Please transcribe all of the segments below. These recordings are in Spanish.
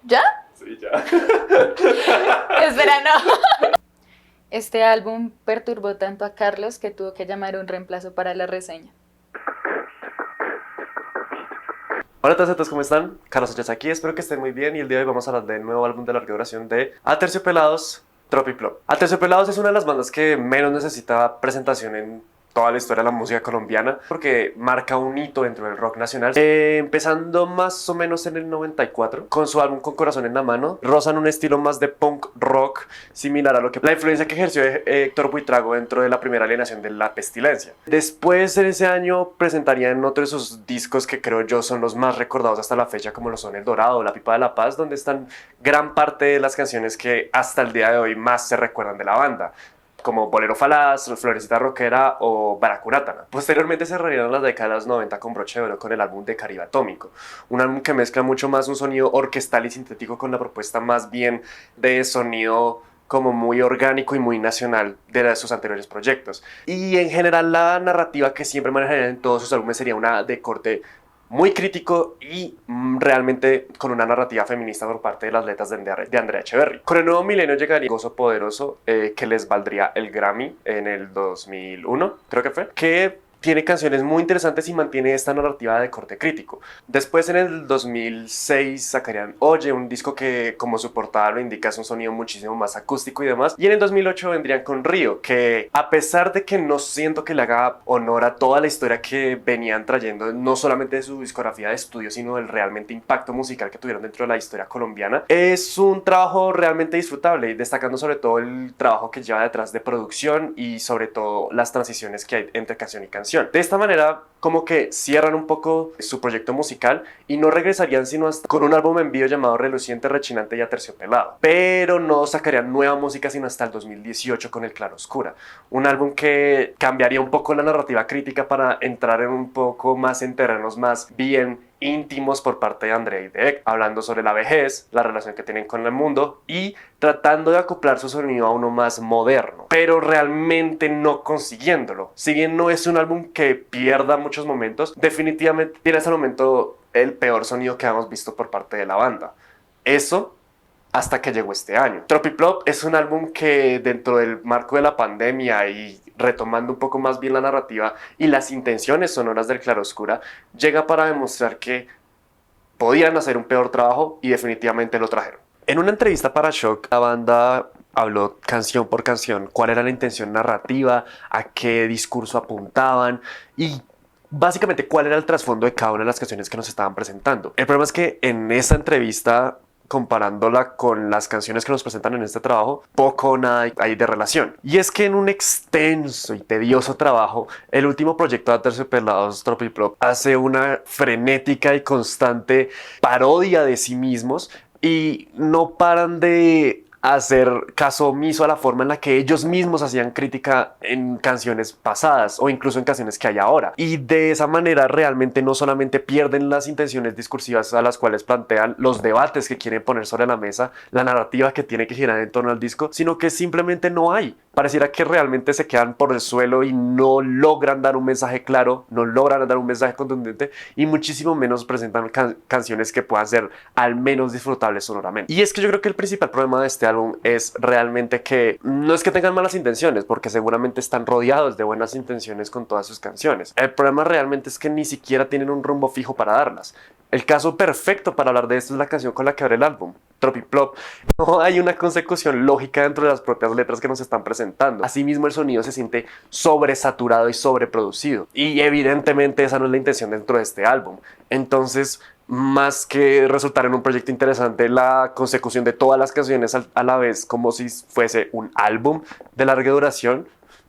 ¿Ya? Sí, ya. Espera, no. Este álbum perturbó tanto a Carlos que tuvo que llamar a un reemplazo para la reseña. Hola a todos, ¿cómo están? Carlos Sánchez aquí, espero que estén muy bien y el día de hoy vamos a hablar del nuevo álbum de larga duración de Aterciopelados, Tropicplop. Aterciopelados es una de las bandas que menos necesita presentación en toda la historia de la música colombiana porque marca un hito dentro del rock nacional. Empezando más o menos en el 94 con su álbum Con Corazón en la Mano, rozan un estilo más de punk rock similar a lo que la influencia que ejerció Héctor Buitrago dentro de la primera alineación de La Pestilencia. Después en ese año presentarían otro de sus discos que creo yo son los más recordados hasta la fecha, como lo son El Dorado, La Pipa de la Paz, donde están gran parte de las canciones que hasta el día de hoy más se recuerdan de la banda, como Bolero Falaz, Florecita Rockera o Baracunátana. Posteriormente cerrarían las décadas 90 con broche de oro con el álbum de Caribe Atómico, un álbum que mezcla mucho más un sonido orquestal y sintético con la propuesta más bien de sonido como muy orgánico y muy nacional de sus anteriores proyectos. Y en general la narrativa que siempre manejarían en todos sus álbumes sería una de corte muy crítico y realmente con una narrativa feminista por parte de las letras de Andrea Echeverry. Con el nuevo milenio llegaría Gozo Poderoso, que les valdría el Grammy en el 2001, creo que fue, que tiene canciones muy interesantes y mantiene esta narrativa de corte crítico. Después en el 2006 sacarían Oye, un disco que como su portada lo indica es un sonido muchísimo más acústico y demás. Y en el 2008 vendrían con Río, que a pesar de que no siento que le haga honor a toda la historia que venían trayendo, no solamente de su discografía de estudio, sino del realmente impacto musical que tuvieron dentro de la historia colombiana, es un trabajo realmente disfrutable, y destacando sobre todo el trabajo que lleva detrás de producción y sobre todo las transiciones que hay entre canción y canción. De esta manera, como que cierran un poco su proyecto musical y no regresarían sino hasta con un álbum en vivo llamado Reluciente, Rechinante y Aterciopelado. Pero no sacarían nueva música sino hasta el 2018 con El Claroscura, un álbum que cambiaría un poco la narrativa crítica para entrar en un poco más en terrenos más bien íntimos por parte de Andrea y de Ek, hablando sobre la vejez, la relación que tienen con el mundo y tratando de acoplar su sonido a uno más moderno, pero realmente no consiguiéndolo. Si bien no es un álbum que pierda muchos momentos, definitivamente tiene hasta el momento el peor sonido que hemos visto por parte de la banda. Eso hasta que llegó este año. Tropicplop es un álbum que dentro del marco de la pandemia y retomando un poco más bien la narrativa y las intenciones sonoras del Claroscura, llega para demostrar que podían hacer un peor trabajo y definitivamente lo trajeron. En una entrevista para Shock, la banda habló canción por canción cuál era la intención narrativa, a qué discurso apuntaban y básicamente cuál era el trasfondo de cada una de las canciones que nos estaban presentando. El problema es que en esta entrevista, comparándola con las canciones que nos presentan en este trabajo, poco o nada hay de relación. Y es que en un extenso y tedioso trabajo, el último proyecto de Aterciopelados, Tropicplop, hace una frenética y constante parodia de sí mismos y no paran de hacer caso omiso a la forma en la que ellos mismos hacían crítica en canciones pasadas o incluso en canciones que hay ahora. Y de esa manera realmente no solamente pierden las intenciones discursivas a las cuales plantean, los debates que quieren poner sobre la mesa, la narrativa que tiene que girar en torno al disco, sino que simplemente no hay. Pareciera que realmente se quedan por el suelo y no logran dar un mensaje claro, no logran dar un mensaje contundente y muchísimo menos presentan canciones que puedan ser al menos disfrutables sonoramente. Y es que yo creo que el principal problema de este álbum es realmente que no es que tengan malas intenciones, porque seguramente están rodeados de buenas intenciones con todas sus canciones. El problema realmente es que ni siquiera tienen un rumbo fijo para darlas. El caso perfecto para hablar de esto es la canción con la que abre el álbum, Tropicplop. No hay una consecución lógica dentro de las propias letras que nos están presentando. Asimismo, el sonido se siente sobresaturado y sobreproducido. Y evidentemente esa no es la intención dentro de este álbum. Entonces, más que resultar en un proyecto interesante, la consecución de todas las canciones a la vez como si fuese un álbum de larga duración,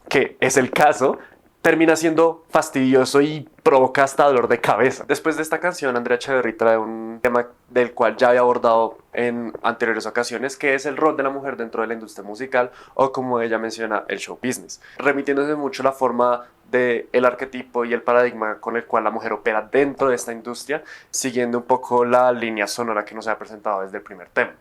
que es el caso, termina siendo fastidioso y provoca hasta dolor de cabeza. Después de esta canción, Andrea Echeverry trae un tema del cual ya había abordado en anteriores ocasiones, que es el rol de la mujer dentro de la industria musical, o como ella menciona, el show business, remitiéndose mucho a la forma del arquetipo y el paradigma con el cual la mujer opera dentro de esta industria, siguiendo un poco la línea sonora que nos ha presentado desde el primer tema.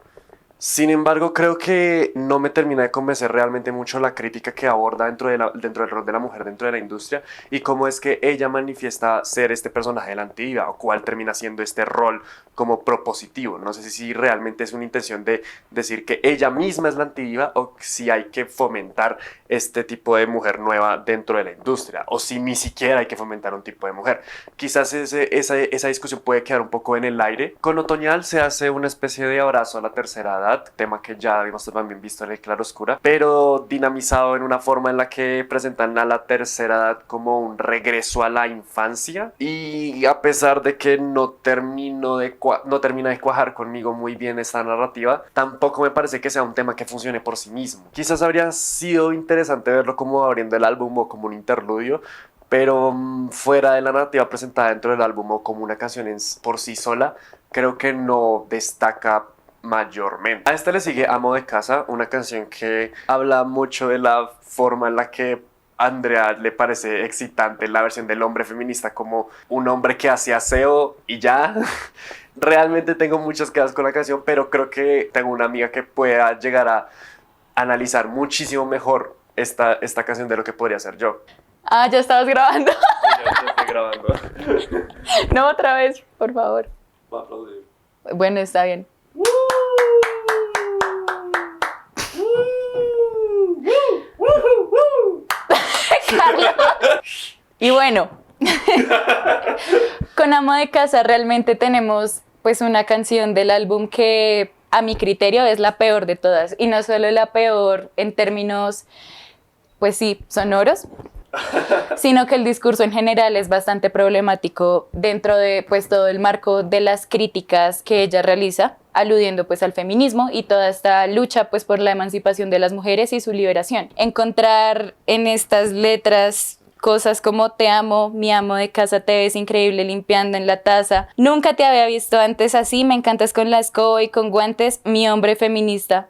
Sin embargo, creo que no me termina de convencer realmente mucho la crítica que aborda dentro del rol de la mujer dentro de la industria y cómo es que ella manifiesta ser este personaje de la antidiva o cuál termina siendo este rol como propositivo. No sé si realmente es una intención de decir que ella misma es la antidiva o si hay que fomentar este tipo de mujer nueva dentro de la industria o si ni siquiera hay que fomentar un tipo de mujer. Quizás esa discusión puede quedar un poco en el aire. Con Otoñal se hace una especie de abrazo a la tercera edad, tema que ya habíamos también visto en el Claroscura, pero dinamizado en una forma en la que presentan a la tercera edad como un regreso a la infancia, y a pesar de que no termina de cuajar conmigo muy bien esta narrativa, tampoco me parece que sea un tema que funcione por sí mismo. Quizás habría sido interesante verlo como abriendo el álbum o como un interludio, pero fuera de la narrativa presentada dentro del álbum o como una canción por sí sola, creo que no destaca mayormente. A esta le sigue Amo de Casa, una canción que habla mucho de la forma en la que a Andrea le parece excitante la versión del hombre feminista como un hombre que hace aseo y ya. Realmente tengo muchas quedas con la canción, pero creo que tengo una amiga que pueda llegar a analizar muchísimo mejor esta canción de lo que podría ser yo. Ah, ya estabas grabando. Ya estoy grabando. No, otra vez, por favor. Voy a aplaudir. Bueno, está bien. Carlos. Y bueno, con Amo de Casa realmente tenemos pues una canción del álbum que a mi criterio es la peor de todas, y no solo la peor en términos, pues sí, sonoros, sino que el discurso en general es bastante problemático dentro de pues todo el marco de las críticas que ella realiza, aludiendo pues al feminismo y toda esta lucha pues por la emancipación de las mujeres y su liberación. Encontrar en estas letras cosas como te amo, mi amo de casa, te ves increíble limpiando en la taza, nunca te había visto antes así, me encantas con la escoba y con guantes, mi hombre feminista.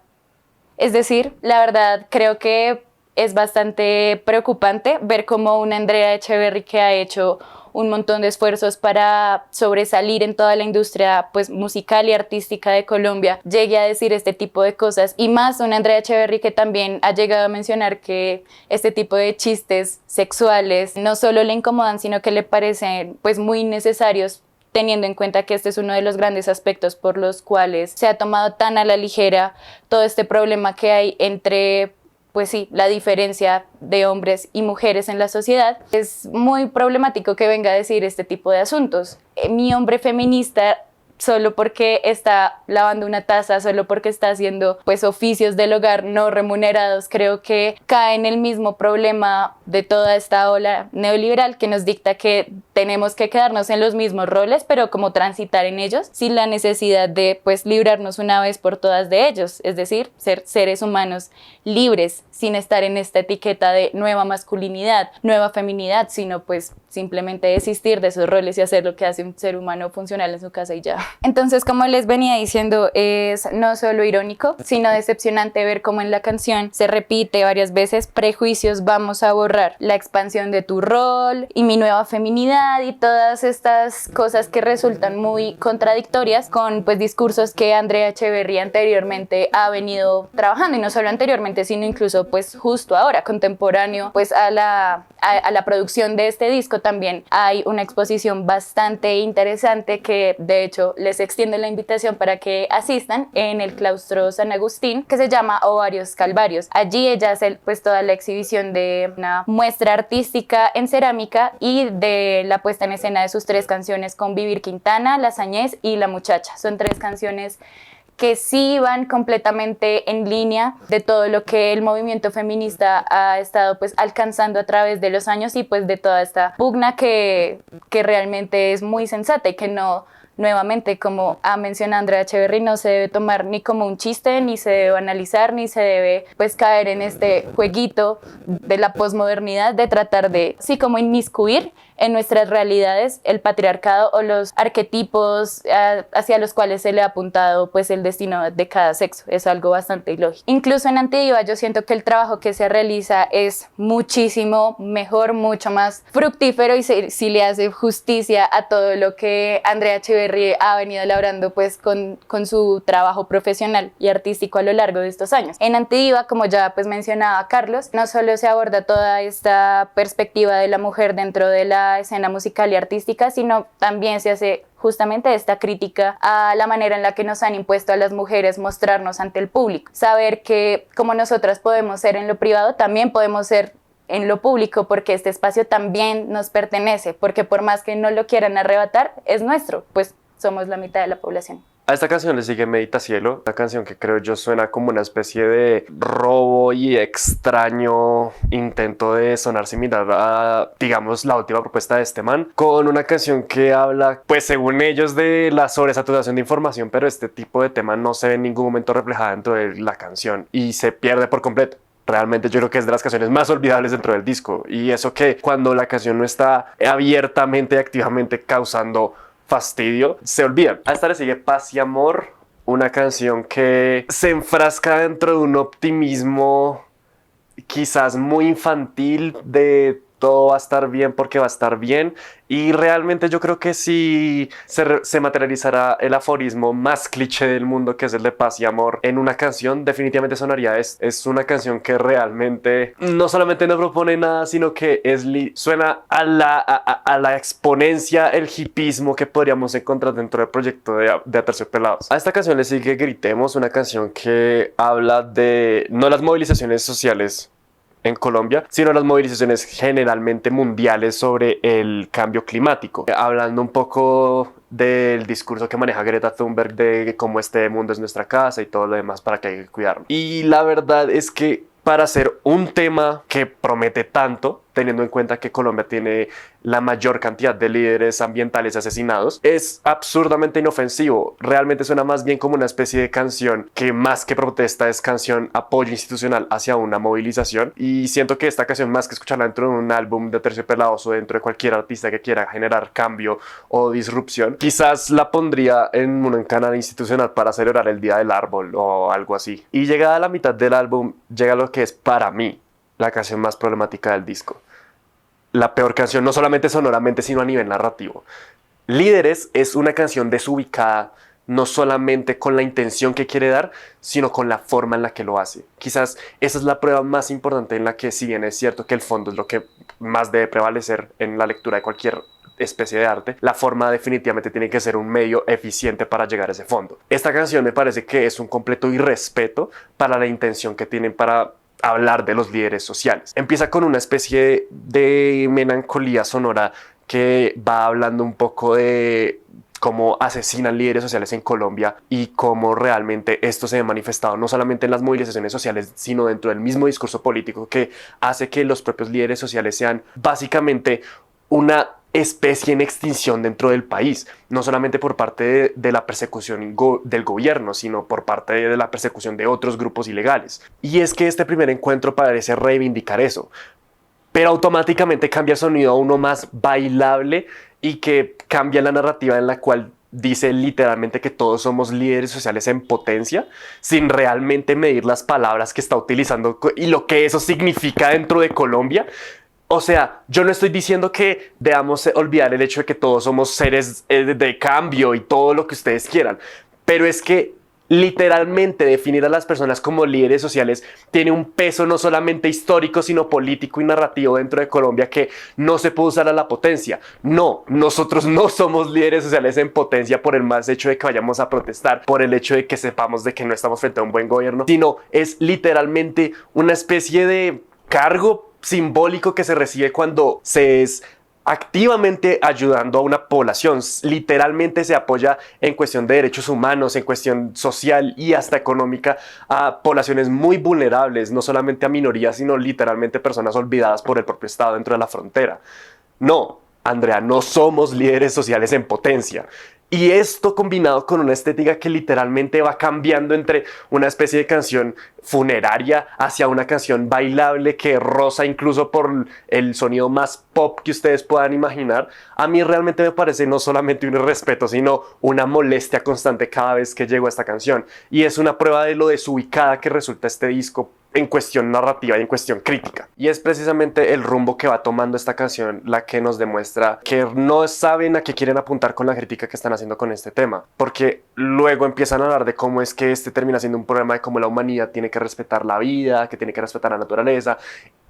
Es decir, la verdad creo que es bastante preocupante ver cómo una Andrea Echeverry, que ha hecho un montón de esfuerzos para sobresalir en toda la industria pues, musical y artística de Colombia, llegue a decir este tipo de cosas, y más una Andrea Echeverry que también ha llegado a mencionar que este tipo de chistes sexuales no solo le incomodan, sino que le parecen pues, muy necesarios, teniendo en cuenta que este es uno de los grandes aspectos por los cuales se ha tomado tan a la ligera todo este problema que hay entre pues sí, la diferencia de hombres y mujeres en la sociedad. Es muy problemático que venga a decir este tipo de asuntos. Mi hombre feminista, solo porque está lavando una taza, solo porque está haciendo pues oficios del hogar no remunerados, creo que cae en el mismo problema de toda esta ola neoliberal que nos dicta que tenemos que quedarnos en los mismos roles, pero como transitar en ellos sin la necesidad de pues librarnos una vez por todas de ellos, es decir, ser seres humanos libres sin estar en esta etiqueta de nueva masculinidad, nueva feminidad, sino pues simplemente desistir de esos roles y hacer lo que hace un ser humano funcional en su casa y ya. Entonces, como les venía diciendo, es no solo irónico, sino decepcionante ver cómo en la canción se repite varias veces: prejuicios vamos a borrar, la expansión de tu rol y mi nueva feminidad, y todas estas cosas que resultan muy contradictorias con pues discursos que Andrea Echeverry anteriormente ha venido trabajando, y no solo anteriormente, sino incluso pues justo ahora, contemporáneo pues a la producción de este disco. También hay una exposición bastante interesante que de hecho les extiendo la invitación para que asistan en el claustro San Agustín, que se llama Ovarios Calvarios. Allí ella hace pues toda la exhibición de una muestra artística en cerámica y de la puesta en escena de sus 3 canciones con Vivir Quintana, La Sañez y La Muchacha. Son 3 canciones que sí van completamente en línea de todo lo que el movimiento feminista ha estado pues alcanzando a través de los años, y pues de toda esta pugna que realmente es muy sensata y que no, nuevamente, como ha mencionado Andrea Echeverry, no se debe tomar ni como un chiste, ni se debe analizar, ni se debe pues caer en este jueguito de la posmodernidad de tratar de, sí, como inmiscuir en nuestras realidades el patriarcado o los arquetipos hacia los cuales se le ha apuntado pues el destino de cada sexo. Es algo bastante ilógico. Incluso en Antidiva yo siento que el trabajo que se realiza es muchísimo mejor, mucho más fructífero y si le hace justicia a todo lo que Andrea Echeverry ha venido elaborando pues con su trabajo profesional y artístico a lo largo de estos años. En Antidiva, como ya pues mencionaba Carlos, no solo se aborda toda esta perspectiva de la mujer dentro de la escena musical y artística, sino también se hace justamente esta crítica a la manera en la que nos han impuesto a las mujeres mostrarnos ante el público. Saber que como nosotras podemos ser en lo privado, también podemos ser en lo público, porque este espacio también nos pertenece, porque por más que no lo quieran arrebatar, es nuestro, pues somos la mitad de la población. A esta canción le sigue Medita Cielo, una canción que creo yo suena como una especie de robo y extraño intento de sonar similar a, digamos, la última propuesta de este man, con una canción que habla, pues según ellos, de la sobresaturación de información, pero este tipo de tema no se ve en ningún momento reflejado dentro de la canción y se pierde por completo. Realmente yo creo que es de las canciones más olvidables dentro del disco, y eso que cuando la canción no está abiertamente y activamente causando fastidio, se olvidan. A esta le sigue Paz y Amor, una canción que se enfrasca dentro de un optimismo quizás muy infantil de todo va a estar bien porque va a estar bien, y realmente yo creo que si se materializará el aforismo más cliché del mundo, que es el de paz y amor, en una canción, definitivamente sonaría esto. Es una canción que realmente no solamente no propone nada, sino que suena a la exponencia, el hipismo que podríamos encontrar dentro del proyecto de Aterciopelados. A esta canción le sigue Gritemos, una canción que habla de no las movilizaciones sociales en Colombia, sino las movilizaciones generalmente mundiales sobre el cambio climático, hablando un poco del discurso que maneja Greta Thunberg de cómo este mundo es nuestra casa y todo lo demás, para que hay que cuidarlo. Y la verdad es que para hacer un tema que promete tanto, teniendo en cuenta que Colombia tiene la mayor cantidad de líderes ambientales asesinados, es absurdamente inofensivo. Realmente suena más bien como una especie de canción que, más que protesta, es canción apoyo institucional hacia una movilización. Y siento que esta canción, más que escucharla dentro de un álbum de Aterciopelados o dentro de cualquier artista que quiera generar cambio o disrupción, quizás la pondría en un canal institucional para celebrar el Día del Árbol o algo así. Y llegada a la mitad del álbum, llega lo que es para mí la canción más problemática del disco. La peor canción, no solamente sonoramente, sino a nivel narrativo. Líderes es una canción desubicada, no solamente con la intención que quiere dar, sino con la forma en la que lo hace. Quizás esa es la prueba más importante en la que, si bien es cierto que el fondo es lo que más debe prevalecer en la lectura de cualquier especie de arte, la forma definitivamente tiene que ser un medio eficiente para llegar a ese fondo. Esta canción me parece que es un completo irrespeto para la intención que tienen para hablar de los líderes sociales. Empieza con una especie de melancolía sonora que va hablando un poco de cómo asesinan líderes sociales en Colombia y cómo realmente esto se ha manifestado no solamente en las movilizaciones sociales, sino dentro del mismo discurso político, que hace que los propios líderes sociales sean básicamente una especie en extinción dentro del país, no solamente por parte de la persecución del gobierno, sino por parte de la persecución de otros grupos ilegales. Y es que este primer encuentro parece reivindicar eso, pero automáticamente cambia el sonido a uno más bailable y que cambia la narrativa en la cual dice literalmente que todos somos líderes sociales en potencia, sin realmente medir las palabras que está utilizando y lo que eso significa dentro de Colombia. O sea, yo no estoy diciendo que debamos olvidar el hecho de que todos somos seres de cambio y todo lo que ustedes quieran, pero es que literalmente definir a las personas como líderes sociales tiene un peso no solamente histórico, sino político y narrativo dentro de Colombia que no se puede usar a la potencia. No, nosotros no somos líderes sociales en potencia por el más hecho de que vayamos a protestar, por el hecho de que sepamos de que no estamos frente a un buen gobierno, sino es literalmente una especie de cargo simbólico que se recibe cuando se es activamente ayudando a una población. Literalmente se apoya en cuestión de derechos humanos, en cuestión social y hasta económica a poblaciones muy vulnerables, no solamente a minorías, sino literalmente personas olvidadas por el propio Estado dentro de la frontera. No, Andrea, no somos líderes sociales en potencia. Y esto combinado con una estética que literalmente va cambiando entre una especie de canción funeraria hacia una canción bailable que roza incluso por el sonido más pop que ustedes puedan imaginar, a mí realmente me parece no solamente un irrespeto, sino una molestia constante cada vez que llego a esta canción. Y es una prueba de lo desubicada que resulta este disco en cuestión narrativa y en cuestión crítica. Y es precisamente el rumbo que va tomando esta canción la que nos demuestra que no saben a qué quieren apuntar con la crítica que están haciendo con este tema, porque luego empiezan a hablar de cómo es que este termina siendo un problema de cómo la humanidad tiene que respetar la vida, que tiene que respetar la naturaleza,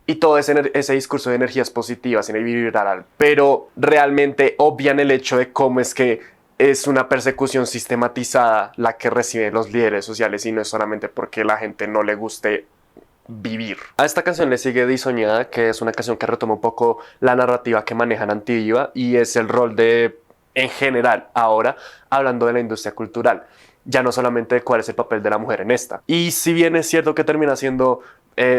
y todo ese discurso de energías positivas en el vibrar, pero realmente obvian el hecho de cómo es que es una persecución sistematizada la que reciben los líderes sociales y no es solamente porque la gente no le guste vivir. A esta canción le sigue Disoñada, que es una canción que retoma un poco la narrativa que manejan Antidiva y es el rol de, en general, ahora, hablando de la industria cultural, ya no solamente de cuál es el papel de la mujer en esta. Y si bien es cierto que termina siendo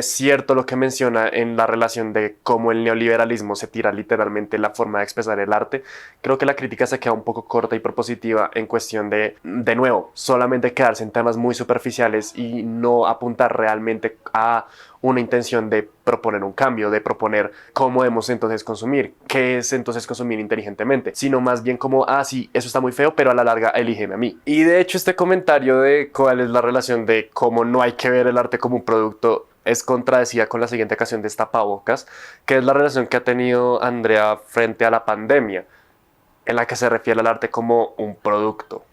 cierto lo que menciona en la relación de cómo el neoliberalismo se tira literalmente la forma de expresar el arte, creo que la crítica se queda un poco corta y propositiva en cuestión de nuevo, solamente quedarse en temas muy superficiales y no apuntar realmente a una intención de proponer un cambio, de proponer cómo debemos entonces consumir, qué es entonces consumir inteligentemente, sino más bien como, sí, eso está muy feo, pero a la larga elígeme a mí. Y de hecho este comentario de cuál es la relación de cómo no hay que ver el arte como un producto es contradecida con la siguiente canción de Tapabocas, que es la relación que ha tenido Andrea frente a la pandemia, en la que se refiere al arte como un producto.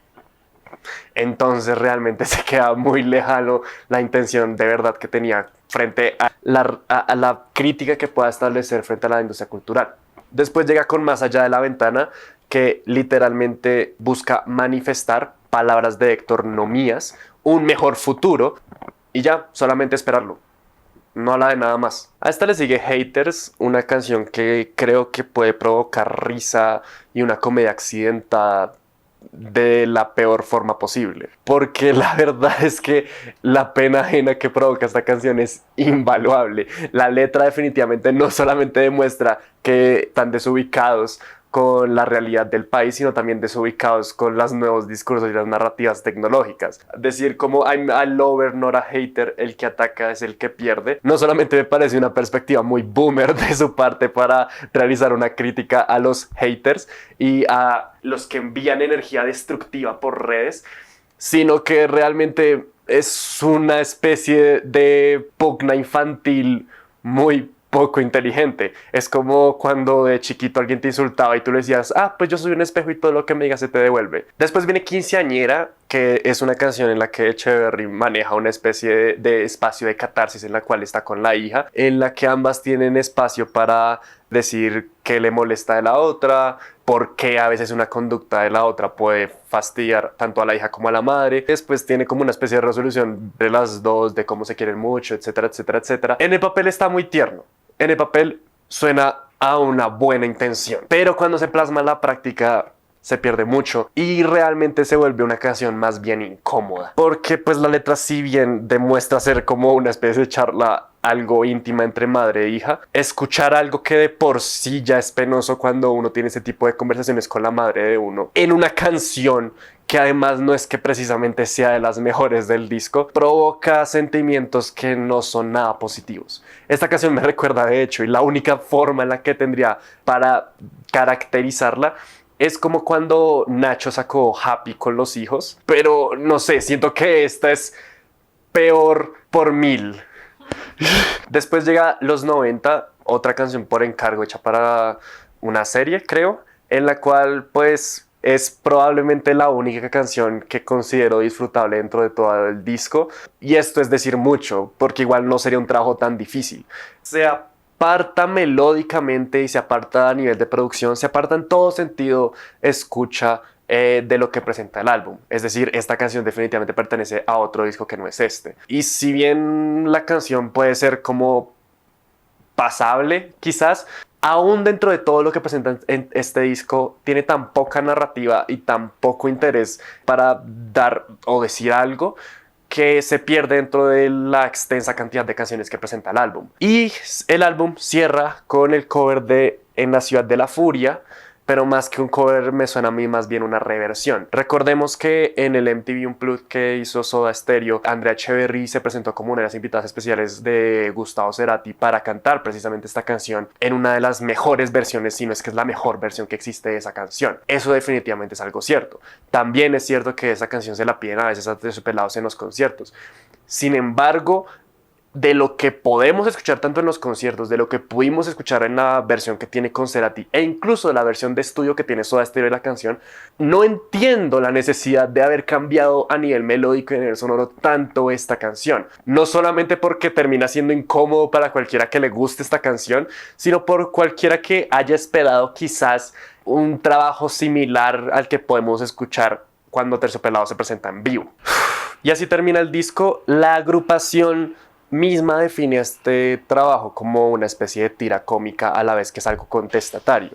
Entonces realmente se queda muy lejano la intención de verdad que tenía frente a la crítica que pueda establecer frente a la industria cultural. Después llega con Más allá de la ventana, que literalmente busca manifestar palabras de Héctor, no mías, un mejor futuro, y ya, solamente esperarlo. No habla de nada más. A esta le sigue Haters, una canción que creo que puede provocar risa y una comedia accidentada de la peor forma posible, porque la verdad es que la pena ajena que provoca esta canción es invaluable. La letra definitivamente no solamente demuestra que están desubicados con la realidad del país, sino también desubicados con los nuevos discursos y las narrativas tecnológicas. Decir como I'm a lover, not a hater, el que ataca es el que pierde, no solamente me parece una perspectiva muy boomer de su parte para realizar una crítica a los haters y a los que envían energía destructiva por redes, sino que realmente es una especie de pugna infantil muy poco inteligente. Es como cuando de chiquito alguien te insultaba y tú le decías, pues yo soy un espejo y todo lo que me digas se te devuelve. Después viene Quinceañera, que es una canción en la que Echeverry maneja una especie de espacio de catarsis en la cual está con la hija, en la que ambas tienen espacio para decir qué le molesta de la otra, por qué a veces una conducta de la otra puede fastidiar tanto a la hija como a la madre. Después tiene como una especie de resolución de las dos, de cómo se quieren mucho, etcétera, etcétera, etcétera. En el papel está muy tierno. En el papel suena a una buena intención, pero cuando se plasma en la práctica se pierde mucho y realmente se vuelve una canción más bien incómoda, porque pues la letra si bien demuestra ser como una especie de charla algo íntima entre madre e hija, escuchar algo que de por sí ya es penoso cuando uno tiene ese tipo de conversaciones con la madre de uno en una canción que además no es que precisamente sea de las mejores del disco, provoca sentimientos que no son nada positivos. Esta canción me recuerda de hecho, y la única forma en la que tendría para caracterizarla es como cuando Nacho sacó Happy con los hijos, pero no sé, siento que esta es peor por 1000. Después llega Los 90, otra canción por encargo hecha para una serie, creo, en la cual pues es probablemente la única canción que considero disfrutable dentro de todo el disco. Y esto es decir mucho, porque igual no sería un trabajo tan difícil. Se aparta melódicamente y se aparta a nivel de producción, se aparta en todo sentido, escucha de lo que presenta el álbum. Es decir, esta canción definitivamente pertenece a otro disco que no es este. Y si bien la canción puede ser como pasable, quizás, aún dentro de todo lo que presenta en este disco, tiene tan poca narrativa y tan poco interés para dar o decir algo que se pierde dentro de la extensa cantidad de canciones que presenta el álbum. Y el álbum cierra con el cover de En la ciudad de la furia, pero más que un cover me suena a mí más bien una reversión. Recordemos que en el MTV Unplugged que hizo Soda Stereo, Andrea Echeverry se presentó como una de las invitadas especiales de Gustavo Cerati para cantar precisamente esta canción en una de las mejores versiones, si no es que es la mejor versión que existe de esa canción. Eso definitivamente es algo cierto. También es cierto que esa canción se la piden a veces a Aterciopelados en los conciertos. Sin embargo, de lo que podemos escuchar tanto en los conciertos, de lo que pudimos escuchar en la versión que tiene con Cerati e incluso de la versión de estudio que tiene Soda Stereo de la canción, no entiendo la necesidad de haber cambiado a nivel melódico y a nivel sonoro tanto esta canción. No solamente porque termina siendo incómodo para cualquiera que le guste esta canción, sino por cualquiera que haya esperado quizás un trabajo similar al que podemos escuchar cuando Terciopelados se presenta en vivo. Y así termina el disco. La agrupación misma define este trabajo como una especie de tira cómica a la vez que es algo contestatario.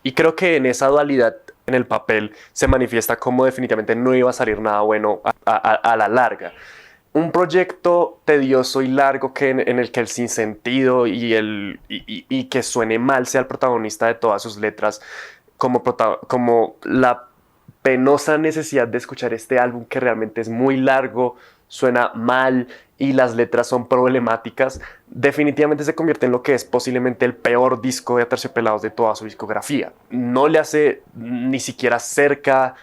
Y creo que en esa dualidad en el papel se manifiesta como definitivamente no iba a salir nada bueno a la larga. Un proyecto tedioso y largo en el que el sinsentido y que suene mal sea el protagonista de todas sus letras, como la penosa necesidad de escuchar este álbum que realmente es muy largo, suena mal y las letras son problemáticas, definitivamente se convierte en lo que es posiblemente el peor disco de Aterciopelados de toda su discografía. No le hace ni siquiera cerca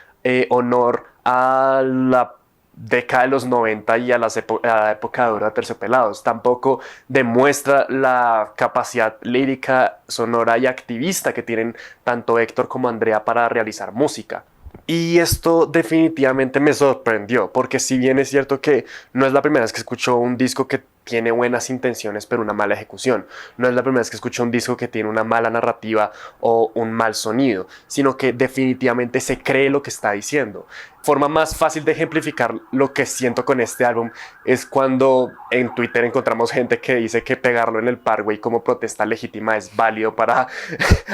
honor a la década de los 90 y a la época de oro de Aterciopelados. Tampoco demuestra la capacidad lírica, sonora y activista que tienen tanto Héctor como Andrea para realizar música. Y esto definitivamente me sorprendió, porque si bien es cierto que no es la primera vez que escucho un disco que tiene buenas intenciones pero una mala ejecución, no es la primera vez que escucho un disco que tiene una mala narrativa o un mal sonido, sino que definitivamente se cree lo que está diciendo. Forma más fácil de ejemplificar lo que siento con este álbum es cuando en Twitter encontramos gente que dice que pegarlo en el Parkway como protesta legítima es válido para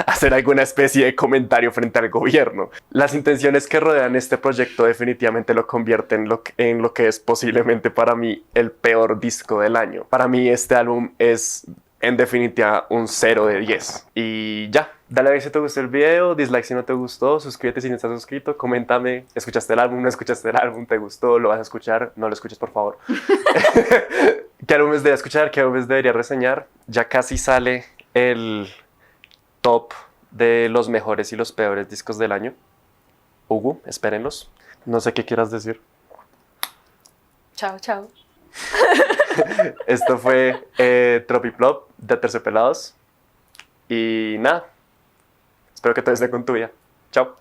hacer alguna especie de comentario frente al gobierno. Las intenciones que rodean este proyecto definitivamente lo convierten en lo que es posiblemente para mí el peor disco del año. Para mí este álbum es en definitiva un 0 de 10. Y ya, dale a ver si te gustó el video, dislike si no te gustó, suscríbete si no estás suscrito, coméntame, ¿escuchaste el álbum? ¿No escuchaste el álbum? ¿Te gustó? ¿Lo vas a escuchar? No lo escuches, por favor. ¿Qué álbumes debería escuchar? ¿Qué álbumes debería reseñar? Ya casi sale el top de los mejores y los peores discos del año. Hugo, espérenlos. No sé qué quieras decir. Chao, chao. Esto fue Tropiplop de Aterciopelados. Y nada, espero que todo esté con tu vida. Chao.